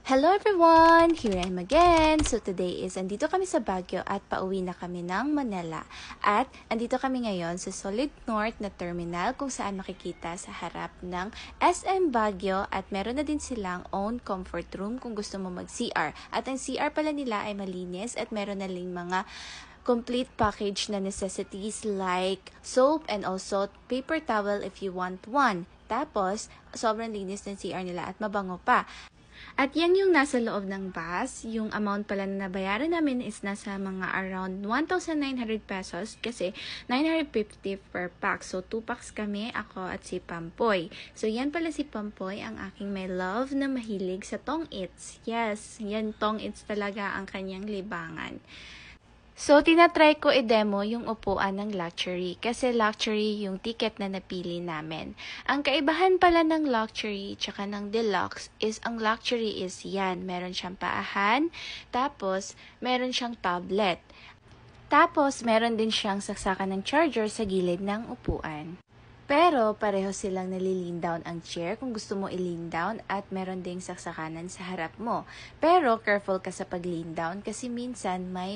Hello everyone! Here I am again. So today is andito kami sa Baguio at pauwi na kami ng Manila. At andito kami ngayon sa Solid North na terminal kung saan makikita sa harap ng SM Baguio at meron na din silang own comfort room kung gusto mo mag-CR. At ang CR pala nila ay malinis at meron na ring mga complete package na necessities like soap and also paper towel if you want one. Tapos, sobrang linis ng CR nila at mabango pa. At yan yung nasa loob ng bus. Yung amount pala na nabayaran namin is nasa mga around 1,900 pesos kasi 950 per pack. So, 2 packs kami, ako at si Pampoy. So, yan pala si Pampoy, ang aking may love na mahilig sa tong its. Yes, yan tong its talaga ang kanyang libangan. So, tinatry ko i-demo yung upuan ng luxury kasi luxury yung ticket na napili namin. Ang kaibahan pala ng luxury tsaka ng deluxe is ang luxury is yan. Meron siyang paahan, tapos meron siyang tablet. Tapos, meron din siyang saksakan ng charger sa gilid ng upuan. Pero, pareho silang nalilin down ang chair kung gusto mo i-lean down at meron ding saksakanan sa harap mo. Pero, careful ka sa pag-lean down kasi minsan may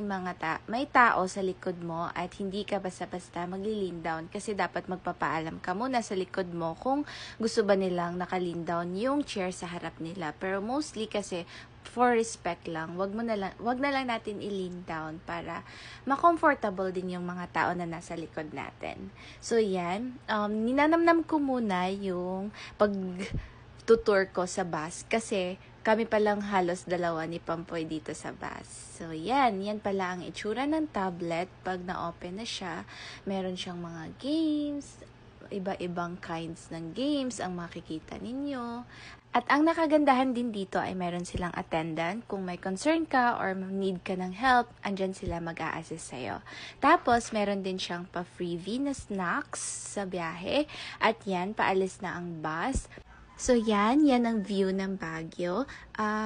tao sa likod mo at hindi ka basta-basta mag-lean down kasi dapat magpapaalam ka muna sa likod mo kung gusto ba nilang naka-lean down yung chair sa harap nila. Pero mostly kasi for respect lang, wag na lang natin i-lean down para ma-comfortable din yung mga tao na nasa likod natin. So yan, ninanamnam ko muna yung pag-tutour ko sa bus kasi kami palang halos dalawa ni Pampoy dito sa bus. So yan pala ang itsura ng tablet pag na-open na siya. Meron siyang mga games, iba-ibang kinds ng games ang makikita ninyo. At ang nakagandahan din dito ay meron silang attendant. Kung may concern ka or need ka ng help, andyan sila mag-a-assist sa'yo. Tapos, meron din siyang pa-freebie na snacks sa biyahe. At yan, paalis na ang bus. So yan ang view ng Baguio.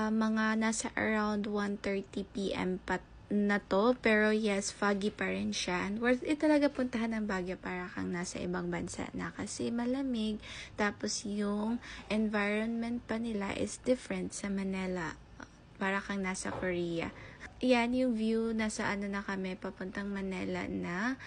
Mga nasa around 1:30 p.m. na to, pero yes, foggy pa rin siya. And worth it talaga puntahan ng Baguio para kang nasa ibang bansa na kasi malamig. Tapos yung environment pa nila is different sa Manila. Para kang nasa Korea. Yan yung view, nasa na kami, papuntang Manila na.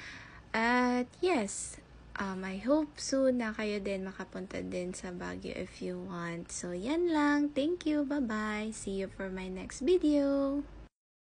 At yes, I hope soon na kayo din makapunta din sa Baguio if you want. So yan lang. Thank you. Bye-bye. See you for my next video.